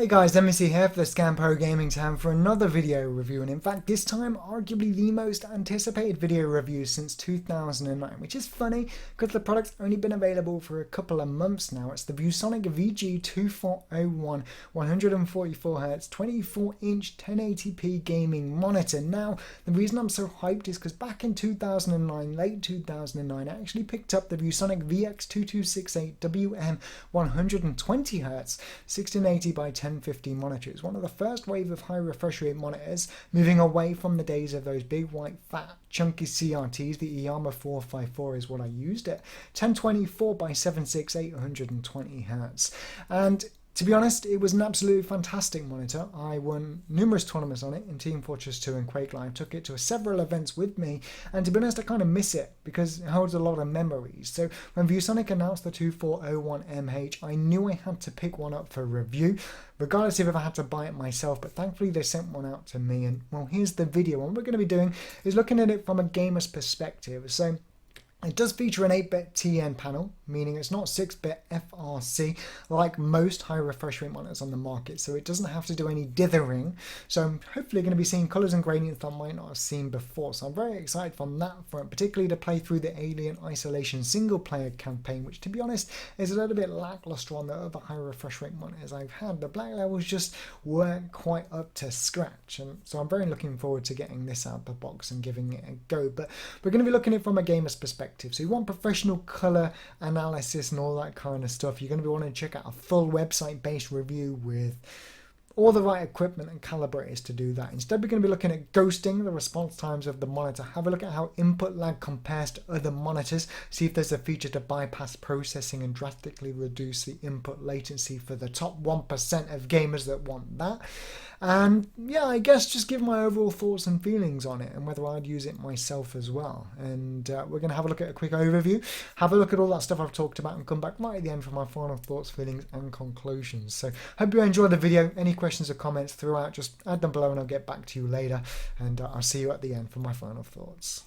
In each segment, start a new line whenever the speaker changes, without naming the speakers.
Hey guys, nVc here for the Scan Pro Gaming Time for another video review, and in fact this time arguably the most anticipated video review since 2009, which is funny because the product's only been available for a couple of months now. It's the Viewsonic VG2401 144Hz 24-inch 1080p gaming monitor. Now, the reason I'm so hyped is because back in 2009, late 2009, I actually picked up the Viewsonic VX2268WM 120Hz 1680 by 1050 monitor. It's one of the first wave of high refresh rate monitors, moving away from the days of those big white fat chunky CRTs. The Iyama 454 is what I used at 1024 by 768 120 Hz. And to be honest, it was an absolutely fantastic monitor. I won numerous tournaments on it in Team Fortress 2 and Quake Live. Took it to several events with me, and to be honest, I kind of miss it because it holds a lot of memories. So when Viewsonic announced the 2401MH, I knew I had to pick one up for review, regardless of if I had to buy it myself, but thankfully they sent one out to me. And well, here's the video. What we're going to be doing is looking at it from a gamer's perspective. So it does feature an 8-bit TN panel, meaning it's not 6-bit FRC like most high refresh rate monitors on the market, so it doesn't have to do any dithering. So I'm hopefully going to be seeing colours and gradients that I might not have seen before. So I'm very excited from that front, particularly to play through the Alien Isolation single player campaign, which to be honest is a little bit lackluster on the other high refresh rate monitors I've had. The black levels just weren't quite up to scratch, and so I'm very looking forward to getting this out of the box and giving it a go. But we're going to be looking at it from a gamer's perspective. So you want professional color analysis and all that kind of stuff. You're going to be wanting to check out a full website-based review with all the right equipment and calibrators to do that. Instead, we're going to be looking at ghosting, the response times of the monitor, have a look at how input lag compares to other monitors, see if there's a feature to bypass processing and drastically reduce the input latency for the top 1% of gamers that want that. And yeah, I guess just give my overall thoughts and feelings on it and whether I'd use it myself as well. And we're going to have a look at a quick overview, have a look at all that stuff I've talked about, and come back right at the end for my final thoughts, feelings and conclusions. So hope you enjoyed the video. Any questions or comments throughout, just add them below and I'll get back to you later. And I'll see you at the end for my final thoughts.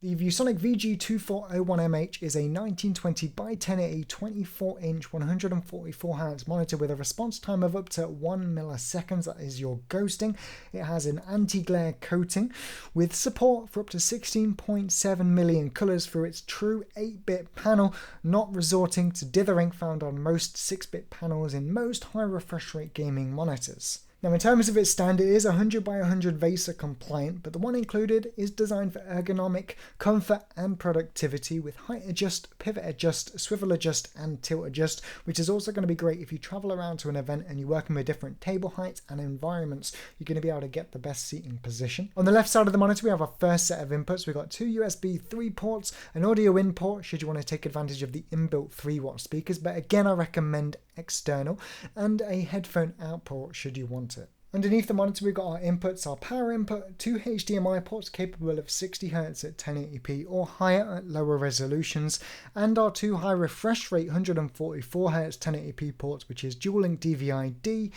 The Viewsonic VG2401MH is a 1920 by 1080 24-inch 144Hz monitor with a response time of up to 1 millisecond. That is your ghosting. It has an anti-glare coating with support for up to 16.7 million colors for its true 8-bit panel, not resorting to dithering found on most 6-bit panels in most high refresh rate gaming monitors. Now, in terms of its stand, it is 100 by 100 VESA-compliant, but the one included is designed for ergonomic, comfort and productivity with height adjust, pivot adjust, swivel adjust and tilt adjust, which is also going to be great if you travel around to an event and you're working with different table heights and environments. You're going to be able to get the best seating position. On the left side of the monitor, we have our first set of inputs. We've got two USB 3 ports, an audio in port should you want to take advantage of the inbuilt 3-watt speakers, but again I recommend external, and a headphone out port should you want it. Underneath the monitor, we've got our inputs, our power input, two HDMI ports capable of 60 Hz at 1080p or higher at lower resolutions, and our two high refresh rate 144 Hz 1080p ports, which is dual link DVI-D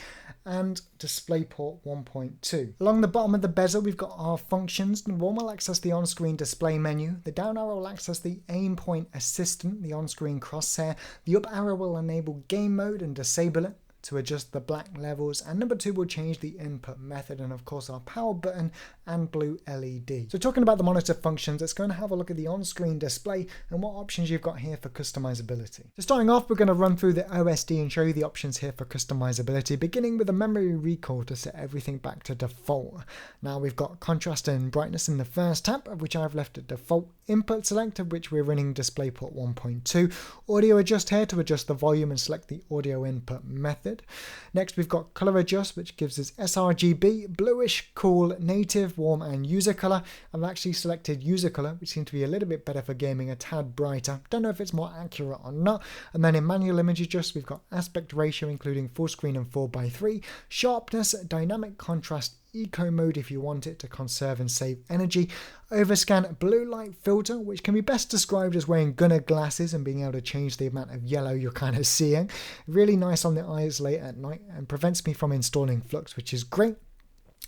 and DisplayPort 1.2. Along the bottom of the bezel, we've got our functions. The one will access the on-screen display menu. The down arrow will access the aimpoint assistant, the on-screen crosshair. The up arrow will enable game mode and disable it to adjust the black levels, and number 2 will change the input method, and of course our power button and blue LED. So talking about the monitor functions, let's go and have a look at the on-screen display and what options you've got here for customizability. So starting off, we're going to run through the OSD and show you the options here for customizability, beginning with a memory recall to set everything back to default. Now we've got contrast and brightness in the first tab, of which I've left at default, input select, of which we're running DisplayPort 1.2, audio adjust here to adjust the volume and select the audio input method. Next, we've got color adjust, which gives us sRGB, bluish, cool, native, warm and user color. I've actually selected user color, which seems to be a little bit better for gaming, a tad brighter. Don't know if it's more accurate or not. And then in manual image adjust, we've got aspect ratio, including full screen and 4:3, sharpness, dynamic contrast, eco mode if you want it to conserve and save energy, overscan, blue light filter, which can be best described as wearing gunner glasses and being able to change the amount of yellow you're kind of seeing. Really nice on the eyes late at night and prevents me from installing flux, which is great.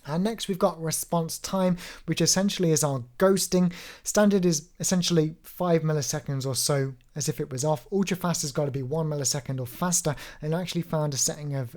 And next we've got response time, which essentially is our ghosting. Standard is essentially 5 milliseconds or so as if it was off. Ultra fast has got to be 1 millisecond or faster, and I actually found a setting of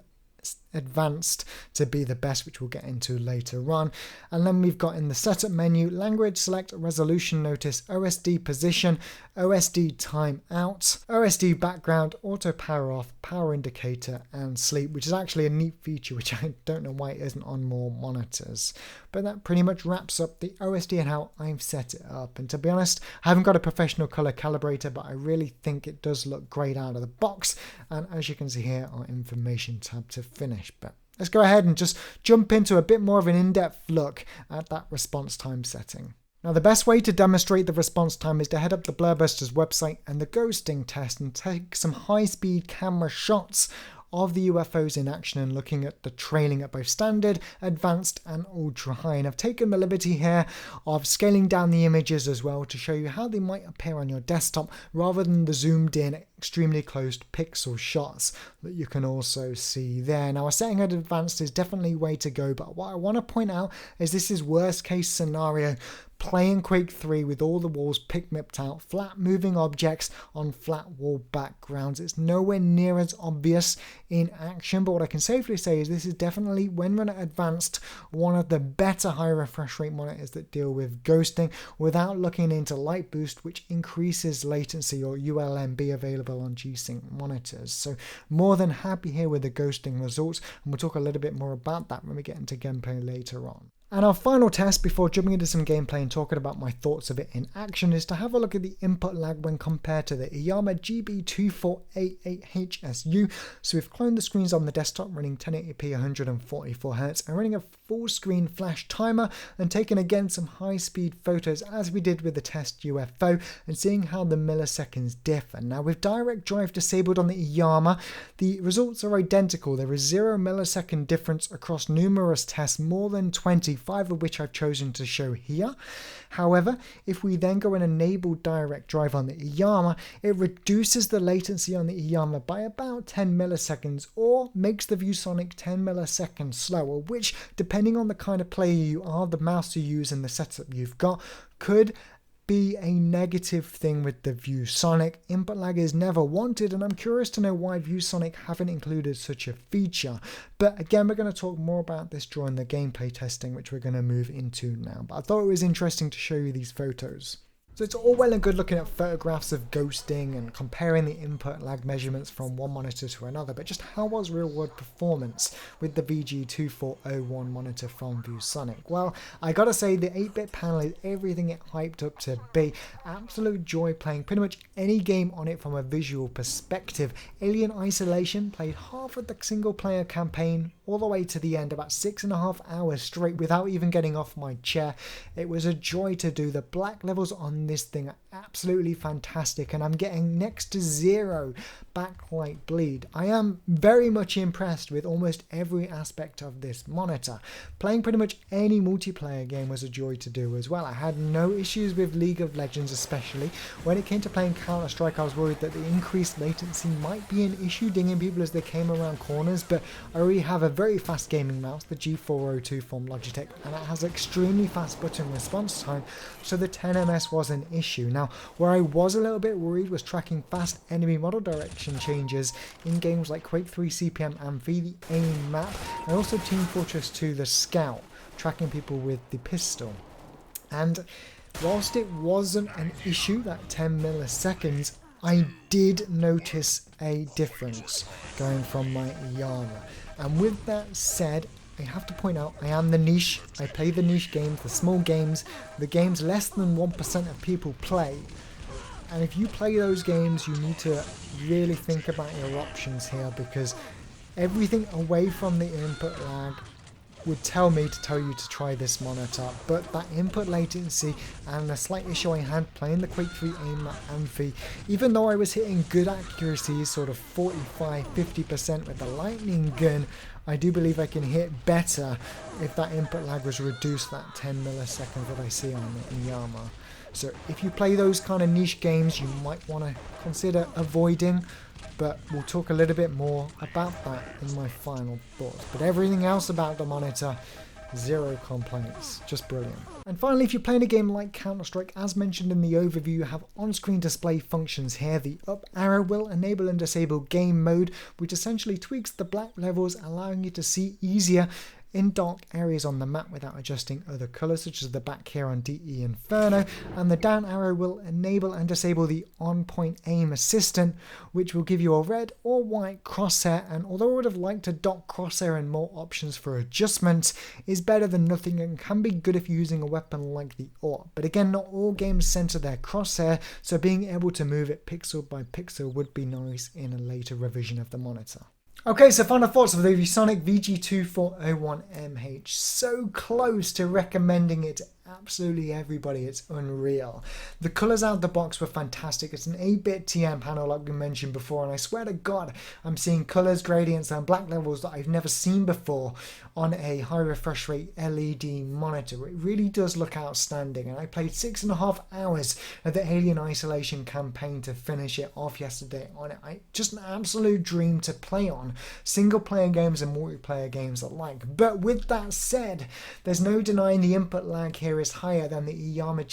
advanced to be the best, which we'll get into later on. And then we've got in the setup menu, language select, resolution notice, OSD position, OSD timeout, OSD background, auto power off, power indicator, and sleep, which is actually a neat feature which I don't know why it isn't on more monitors. But that pretty much wraps up the OSD and how I've set it up. And to be honest, I haven't got a professional color calibrator, but I really think it does look great out of the box. And as you can see here, our information tab to finish. But let's go ahead and just jump into a bit more of an in-depth look at that response time setting. Now, the best way to demonstrate the response time is to head up the Blurbusters website and the ghosting test and take some high-speed camera shots of the UFOs in action and looking at the trailing at both standard, advanced and ultra high. And I've taken the liberty here of scaling down the images as well to show you how they might appear on your desktop rather than the zoomed in extremely close pixel shots that you can also see there. Now, a setting at advanced is definitely way to go, but what I want to point out is this is worst case scenario playing Quake 3 with all the walls picnicked out, flat moving objects on flat wall backgrounds. It's nowhere near as obvious in action, but what I can safely say is this is definitely, when run at advanced, one of the better high refresh rate monitors that deal with ghosting without looking into light boost, which increases latency, or ULMB, available on G-Sync monitors. So more than happy here with the ghosting results, and we'll talk a little bit more about that when we get into gameplay later on. And our final test before jumping into some gameplay and talking about my thoughts of it in action is to have a look at the input lag when compared to the Iyama GB2401MH So we've cloned the screens on the desktop running 1080p 144Hz and running a full screen flash timer and taken again some high speed photos as we did with the test UFO and seeing how the milliseconds differ. Now, with direct drive disabled on the Iyama, the results are identical. There is 0 millisecond difference across numerous tests, more than 20, 5 of which I've chosen to show here. However, if we then go and enable direct drive on the Iyama, it reduces the latency on the Iyama by about 10 milliseconds or makes the Viewsonic 10 milliseconds slower, which, depending on the kind of player you are, the mouse you use and the setup you've got, could be a negative thing with the Viewsonic. Input lag is never wanted, and I'm curious to know why Viewsonic haven't included such a feature. But again, we're going to talk more about this during the gameplay testing, which we're going to move into now. But I thought it was interesting to show you these photos. So it's all well and good looking at photographs of ghosting and comparing the input lag measurements from one monitor to another, but just how was real world performance with the VG2401 monitor from Viewsonic? Well, I gotta say the 8-bit panel is everything it hyped up to be. Absolute joy playing pretty much any game on it from a visual perspective. Alien Isolation played half of the single player campaign all the way to the end, about 6.5 hours straight without even getting off my chair. It was a joy to do. The black levels on this thing are absolutely fantastic, and I'm getting next to 0 backlight bleed. I am very much impressed with almost every aspect of this monitor. Playing pretty much any multiplayer game was a joy to do as well. I had no issues with League of Legends, especially when it came to playing Counter-Strike. I was worried that the increased latency might be an issue dinging people as they came around corners, but I already have a very fast gaming mouse, the G402 from Logitech, and it has extremely fast button response time, so the 10ms was an issue. Now, where I was a little bit worried was tracking fast enemy model direction changes in games like Quake 3 CPM Amphi, the aim map, and also Team Fortress 2 the Scout, tracking people with the pistol. And whilst it wasn't an issue, that 10 milliseconds, I did notice a difference going from my Iyama. And with that said, I have to point out I am the niche. I play the niche games, the small games, the games less than 1% of people play. And if you play those games, you need to really think about your options here, because everything away from the input lag would tell me to tell you to try this monitor, but that input latency and the slight issue I had playing the Quake 3 aim at Amphi, even though I was hitting good accuracy, sort of 45-50% with the lightning gun, I do believe I can hit better if that input lag was reduced, that 10 milliseconds that I see on the Iyama. So if you play those kind of niche games, you might want to consider avoiding, but we'll talk a little bit more about that in my final thoughts. But everything else about the monitor, Zero complaints, just brilliant. And finally, if you're playing a game like Counter-Strike, as mentioned in the overview, you have on-screen display functions here. The up arrow will enable and disable game mode, which essentially tweaks the black levels, allowing you to see easier in dark areas on the map without adjusting other colours, such as the back here on DE Inferno. And the down arrow will enable and disable the on-point aim assistant, which will give you a red or white crosshair. And although I would have liked a dot crosshair and more options for adjustments, is better than nothing and can be good if you're using a weapon like the AUG. But again, not all games center their crosshair, so being able to move it pixel by pixel would be nice in a later revision of the monitor. Okay, so final thoughts of the Viewsonic VG2401MH. So close to recommending it to absolutely everybody, it's unreal. The colours out of the box were fantastic. It's an 8-bit TN panel like we mentioned before, and I swear to God, I'm seeing colours, gradients and black levels that I've never seen before on a high refresh rate LED monitor. It really does look outstanding, and I played 6.5 hours of the Alien Isolation campaign to finish it off yesterday on it. Just an absolute dream to play on. Single player games and multiplayer games alike. But with that said, there's no denying the input lag here is higher than the Yamaha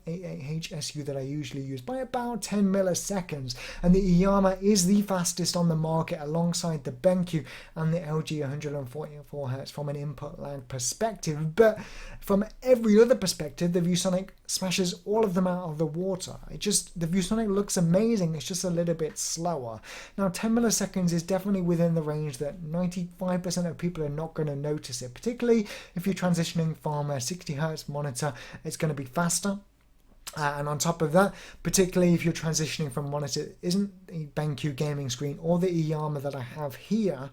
GV2488HSU that I usually use by about 10 milliseconds, and the Yamaha is the fastest on the market alongside the BenQ and the LG 144Hz from an input lag perspective. But from every other perspective, the Viewsonic smashes all of them out of the water. The Viewsonic looks amazing, it's just a little bit slower. Now 10 milliseconds is definitely within the range that 95% of people are not going to notice it, particularly if you're transitioning from a 60Hz monitor. It's going to be faster. And on top of that, particularly if you're transitioning from monitor that isn't a BenQ gaming screen or the Yamaha that I have here,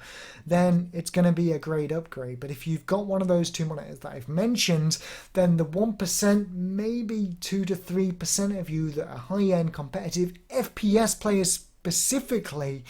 then it's going to be a great upgrade. But if you've got one of those two monitors that I've mentioned, then the 1%, maybe 2 to 3% of you that are high-end competitive FPS players specifically,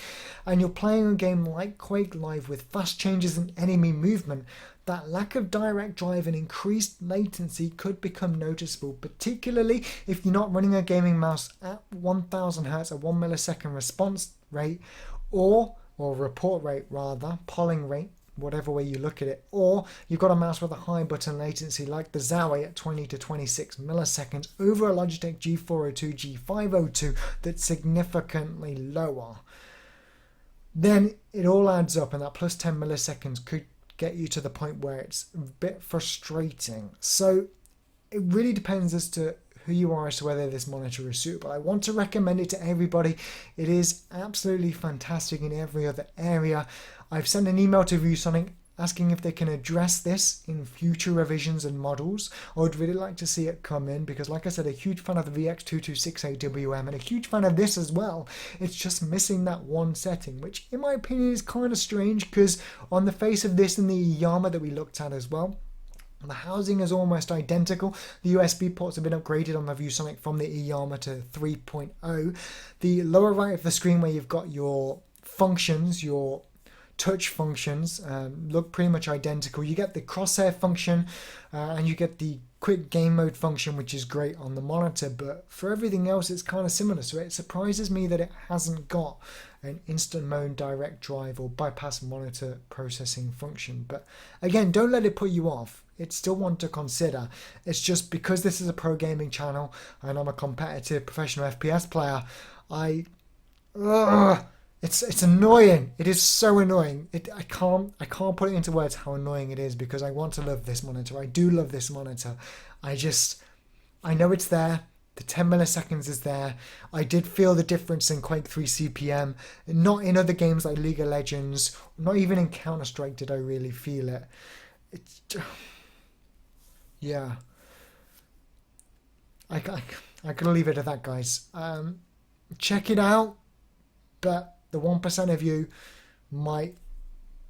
and you're playing a game like Quake Live with fast changes in enemy movement, that lack of direct drive and increased latency could become noticeable, particularly if you're not running a gaming mouse at 1000 Hz, a 1 millisecond response rate, or report rate rather, polling rate, whatever way you look at it, or you've got a mouse with a high button latency like the Zowie at 20 to 26 milliseconds over a Logitech G402, G502 that's significantly lower. Then it all adds up, and that plus 10 milliseconds could get you to the point where it's a bit frustrating. So it really depends as to who you are as to whether this monitor is suitable. I want to recommend it to everybody. It is absolutely fantastic in every other area. I've sent an email to Viewsonic asking if they can address this in future revisions and models. I would really like to see it come in because, like I said, a huge fan of the VX2268WM and a huge fan of this as well. It's just missing that one setting, which in my opinion is kind of strange because on the face of this and the Yamaha that we looked at as well, the housing is almost identical. The USB ports have been upgraded on the Viewsonic from the Yamaha to 3.0. The lower right of the screen where you've got your functions, your touch functions, look pretty much identical. You get the crosshair function and you get the quick game mode function, which is great on the monitor, but for everything else it's kind of similar. So it surprises me that it hasn't got an instant mode direct drive or bypass monitor processing function. But again, don't let it put you off. It's still one to consider. It's just because this is a pro gaming channel and I'm a competitive professional FPS player, it's annoying. It is so annoying. I can't put it into words how annoying it is because I want to love this monitor. I do love this monitor. I know it's there. The 10 milliseconds is there. I did feel the difference in Quake 3 CPM. Not in other games like League of Legends. Not even in Counter-Strike did I really feel it. It's just, yeah. I could leave it at that, guys. Check it out, but the 1% of you might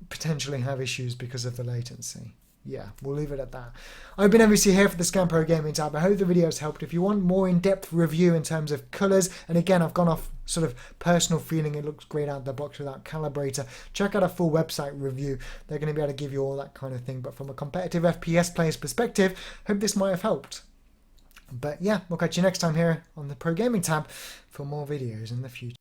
potentially have issues because of the latency. Yeah, we'll leave it at that. I've been nVc here for the Scan Pro Gaming tab. I hope the video has helped. If you want more in-depth review in terms of colours, and again, I've gone off sort of personal feeling, it looks great out of the box without calibrator, check out a full website review. They're going to be able to give you all that kind of thing. But from a competitive FPS player's perspective, hope this might have helped. But yeah, we'll catch you next time here on the Pro Gaming tab for more videos in the future.